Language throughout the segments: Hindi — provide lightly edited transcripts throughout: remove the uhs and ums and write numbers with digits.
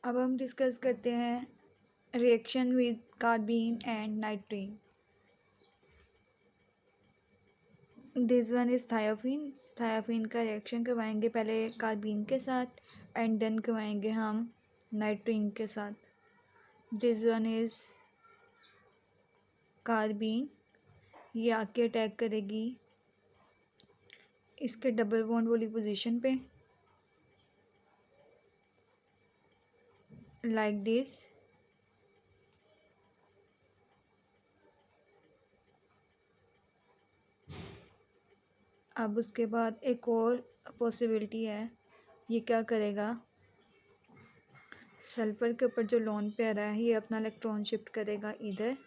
अब हम डिस्कस करते हैं reaction with carbene and नाइट्रीन। This one is thiophene. Thiophene का रिएक्शन करवाएंगे पहले कार्बीन के साथ एंड देन करवाएंगे हम नाइट्रीन के साथ। दिस वन इज़ कार्बीन, ये आके अटैक करेगी इसके डबल बॉन्ड वाली पोजीशन पे लाइक दिस। अब उसके बाद एक और पॉसिबिलिटी है, ये क्या करेगा, सल्फ़र के ऊपर जो लोन पेयर है ये अपना इलेक्ट्रॉन शिफ्ट करेगा इधर,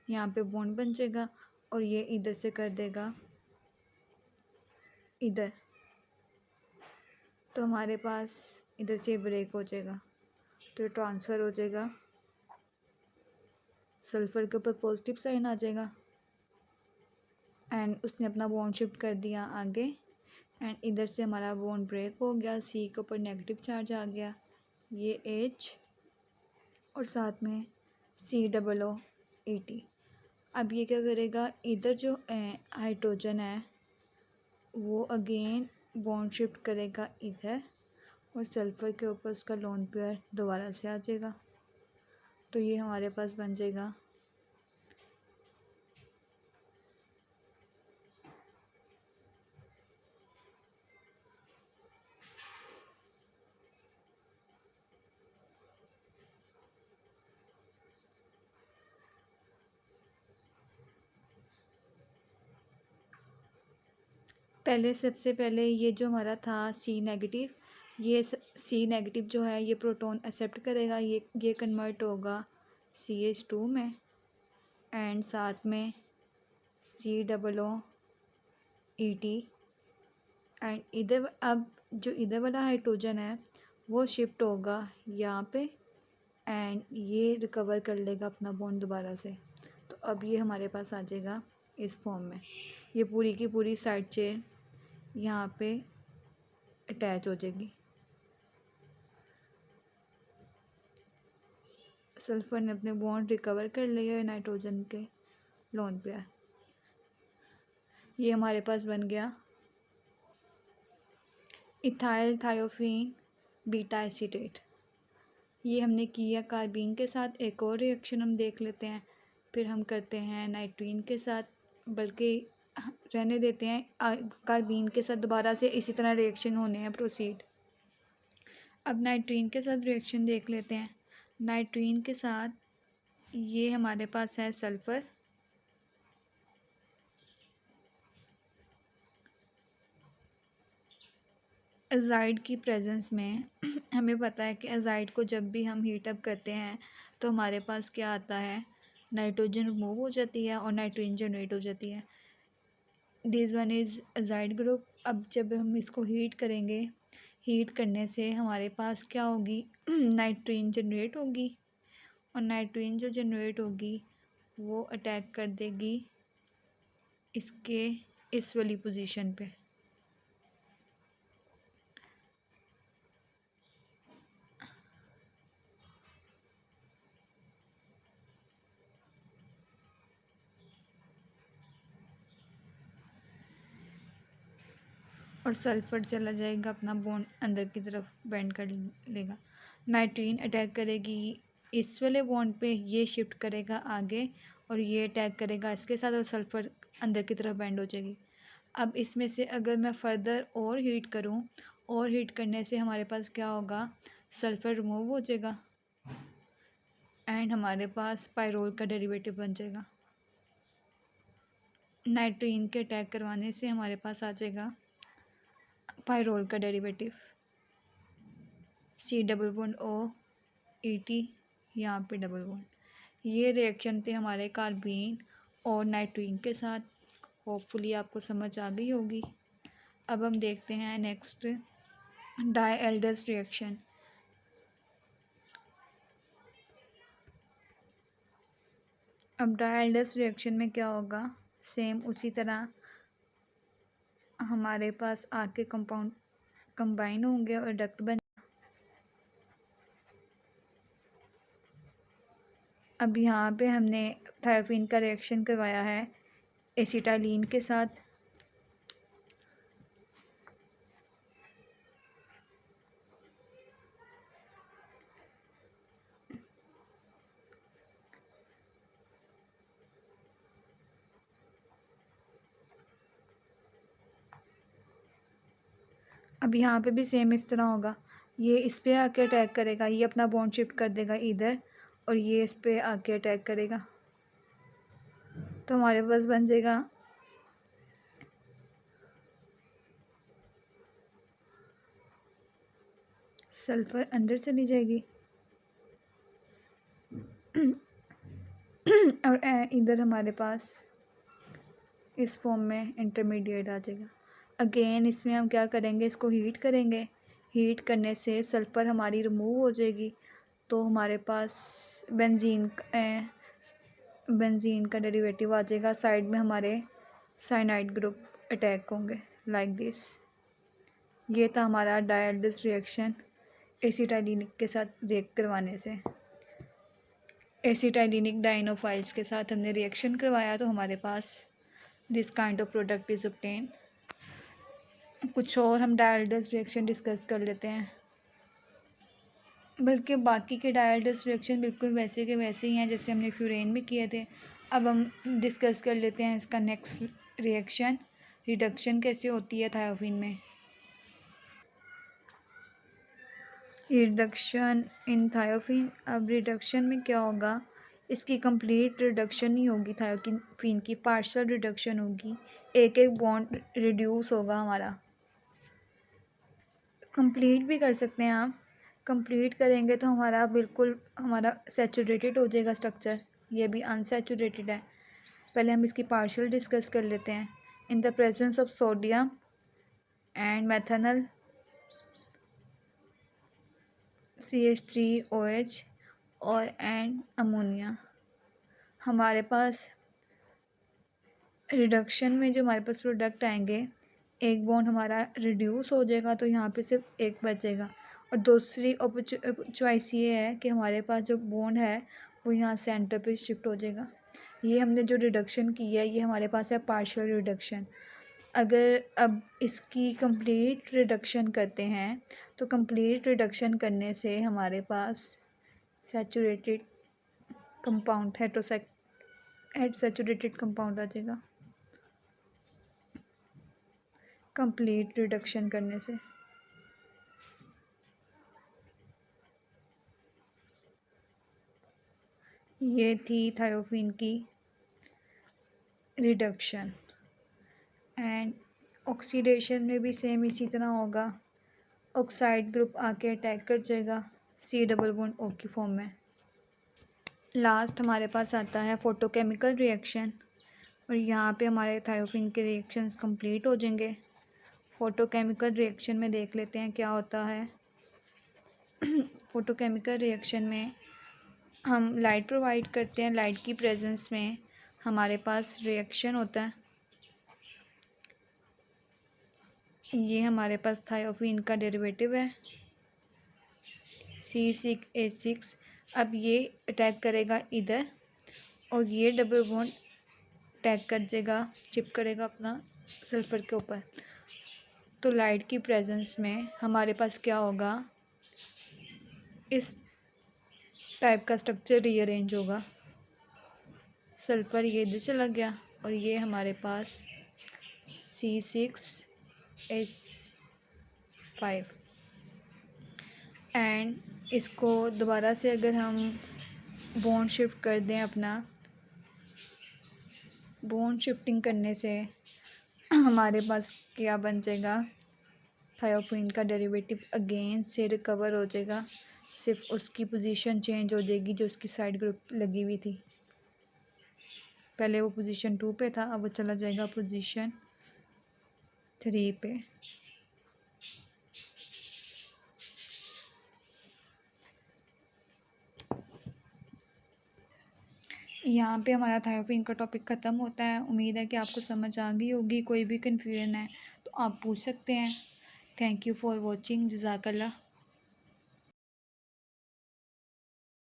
यहाँ पे बॉन्ड बन जाएगा और ये इधर से कर देगा इधर, तो हमारे पास इधर से ब्रेक हो जाएगा, तो ट्रांसफ़र हो जाएगा, सल्फ़र के ऊपर पॉजिटिव साइन आ जाएगा एंड उसने अपना बॉन्ड शिफ्ट कर दिया आगे एंड इधर से हमारा बॉन्ड ब्रेक हो गया, सी के ऊपर नेगेटिव चार्ज आ गया, ये एच और साथ में COO80। अब ये क्या करेगा, इधर जो हाइड्रोजन है वो अगेन बॉन्ड शिफ्ट करेगा इधर और सल्फ़र के ऊपर उसका लोन पेयर दोबारा से आ जाएगा, तो ये हमारे पास बन जाएगा सबसे पहले ये जो हमारा था C नेगेटिव, ये C नेगेटिव जो है ये प्रोटॉन एक्सेप्ट करेगा, ये कन्वर्ट होगा CH2 में एंड साथ में COO80 एंड इधर अब जो इधर वाला हाइड्रोजन है वो शिफ्ट होगा यहाँ पे एंड ये रिकवर कर लेगा अपना बॉन्ड दोबारा से, तो अब ये हमारे पास आ जाएगा इस फॉर्म में, ये पूरी की पूरी साइड चेन यहाँ पे अटैच हो जाएगी। सल्फ़र ने अपने बॉन्ड रिकवर कर लिया है नाइट्रोजन के लोन पेयर, ये हमारे पास बन गया इथाइल थायोफीन बीटा एसीटेट। ये हमने किया कार्बीन के साथ। एक और रिएक्शन हम देख लेते हैं, फिर हम करते हैं नाइट्रीन के साथ, बल्कि रहने देते हैं कार्बीन के साथ दोबारा से इसी तरह रिएक्शन होने हैं प्रोसीड। अब नाइट्रीन के साथ रिएक्शन देख लेते हैं। नाइट्रीन के साथ ये हमारे पास है सल्फ़र, एज़ाइड की प्रेजेंस में हमें पता है कि एज़ाइड को जब भी हम हीट अप करते हैं तो हमारे पास क्या आता है, नाइट्रोजन रिमूव हो जाती है और नाइट्रोजन जनरेट हो जाती है। This one is azide group. अब जब हम इसको हीट करेंगे, हीट करने से हमारे पास क्या होगी नाइट्रोजन जनरेट होगी और नाइट्रोजन जो जनरेट होगी वो अटैक कर देगी इसके इस वाली पोजीशन पे, और सल्फ़र चला जाएगा अपना बॉन्ड अंदर की तरफ बेंड कर लेगा। नाइट्रीन अटैक करेगी इस वाले बॉन्ड पे, ये शिफ्ट करेगा आगे और ये अटैक करेगा इसके साथ और सल्फ़र अंदर की तरफ बेंड हो जाएगी। अब इसमें से अगर मैं फ़र्दर और हीट करूं, और हीट करने से हमारे पास क्या होगा, सल्फ़र रिमूव हो जाएगा एंड हमारे पास पायरोल का डेरिवेटिव बन जाएगा। नाइट्रीन के अटैक करवाने से हमारे पास आ जाएगा पायरोल का डेरिवेटिव COO80, यहाँ पे डबल बॉन्ड। ये रिएक्शन थे हमारे कार्बीन और नाइट्रीन के साथ। होपफुली आपको समझ आ गई होगी। अब हम देखते हैं नेक्स्ट डायएल्डस रिएक्शन। अब डायएल्डस रिएक्शन में क्या होगा, सेम उसी तरह हमारे पास आके कंपाउंड कंबाइन होंगे और डक्ट बन, अब यहाँ पे हमने थायोफीन का रिएक्शन करवाया है एसिटाइलिन के साथ। अब यहाँ पे भी सेम इस तरह होगा, ये इस पे आके अटैक करेगा, ये अपना बॉन्ड शिफ्ट कर देगा इधर, और ये इस पे आके अटैक करेगा, तो हमारे पास बन जाएगा सल्फ़र अंदर चली जाएगी और इधर हमारे पास इस फॉर्म में इंटरमीडिएट आ जाएगा। अगेन इसमें हम क्या करेंगे, इसको हीट करेंगे, हीट करने से सल्फ़र हमारी रिमूव हो जाएगी, तो हमारे पास बेंजीन का डेरिवेटिव आ जाएगा। साइड में हमारे साइनाइड ग्रुप अटैक होंगे लाइक दिस। ये था हमारा डायल्डिस रिएक्शन एसिटाइलिनिक के साथ रिएक्ट करवाने से। एसिटाइलिनिक डाइनोफाइल्स के साथ हमने रिएक्शन करवाया तो हमारे पास this kind of product is obtain. कुछ और हम डायल्डिस रिएक्शन डिस्कस कर लेते हैं, बल्कि बाकी के डायल्डिस रिएक्शन बिल्कुल वैसे के वैसे ही हैं जैसे हमने फ्यूरेन में किए थे। अब हम डिस्कस कर लेते हैं इसका नेक्स्ट रिएक्शन, रिडक्शन कैसे होती है थायोफीन में। Reduction in thiophene. अब रिडक्शन में क्या होगा, इसकी कंप्लीट रिडक्शन नहीं होगी, थायोफीन की पार्शियल रिडक्शन होगी, एक एक बॉन्ड रिड्यूस होगा हमारा। कंप्लीट भी कर सकते हैं आप, कंप्लीट करेंगे तो हमारा सैचुरेटेड हो जाएगा स्ट्रक्चर, ये भी अनसैचुरेटेड है। पहले हम इसकी पार्शियल डिस्कस कर लेते हैं। In the presence of sodium and methanol CH3OH और एंड अमोनिया, हमारे पास रिडक्शन में जो हमारे पास प्रोडक्ट आएंगे, एक बॉन्ड हमारा रिड्यूस हो जाएगा तो यहाँ पे सिर्फ एक बचेगा, और दूसरी चॉइस ये है कि हमारे पास जो बॉन्ड है वो यहाँ सेंटर पे शिफ्ट हो जाएगा। ये हमने जो रिडक्शन की है ये हमारे पास है पार्शियल रिडक्शन। अगर अब इसकी कंप्लीट रिडक्शन करते हैं तो कंप्लीट रिडक्शन करने से हमारे पास सैचुरेटेड कंपाउंड सैचुरेटेड कंपाउंड आ जाएगा कंप्लीट रिडक्शन करने से। ये थी थायोफीन की रिडक्शन। एंड ऑक्सीडेशन में भी सेम इसी तरह होगा, ऑक्साइड ग्रुप आके अटैक कर जाएगा C+O की फॉर्म में। लास्ट हमारे पास आता है फोटोकेमिकल रिएक्शन, और यहाँ पे हमारे थायोफीन के रिएक्शंस कंप्लीट हो जाएंगे। फोटोकेमिकल रिएक्शन में देख लेते हैं क्या होता है। फोटोकेमिकल रिएक्शन में हम लाइट प्रोवाइड करते हैं, लाइट की प्रेजेंस में हमारे पास रिएक्शन होता है। ये हमारे पास थायोफीन का डेरिवेटिव है C6H6। अब ये अटैक करेगा इधर, और ये डबल बॉन्ड अटैक कर देगा, चिप करेगा अपना सल्फ़र के ऊपर। तो लाइट की प्रेजेंस में हमारे पास क्या होगा, इस टाइप का स्ट्रक्चर रीअरेंज होगा। सल्फ़र ये इधर चला गया, और ये हमारे पास C6H5। एंड इसको दोबारा से अगर हम बॉन्ड शिफ्ट कर दें, अपना बॉन्ड शिफ्टिंग करने से हमारे पास क्या बन जाएगा, थायोफीन का डेरिवेटिव अगेन से रिकवर हो जाएगा, सिर्फ उसकी पोजीशन चेंज हो जाएगी जो उसकी साइड ग्रुप लगी हुई थी। पहले वो पोजीशन 2 पे था, अब वो चला जाएगा पोजीशन 3 पे। यहाँ पे हमारा थायोफीन का टॉपिक ख़त्म होता है। उम्मीद है कि आपको समझ आ गई होगी। कोई भी कन्फ्यूजन है तो आप पूछ सकते हैं। Thank you for watching. जज़ाकल्लाह।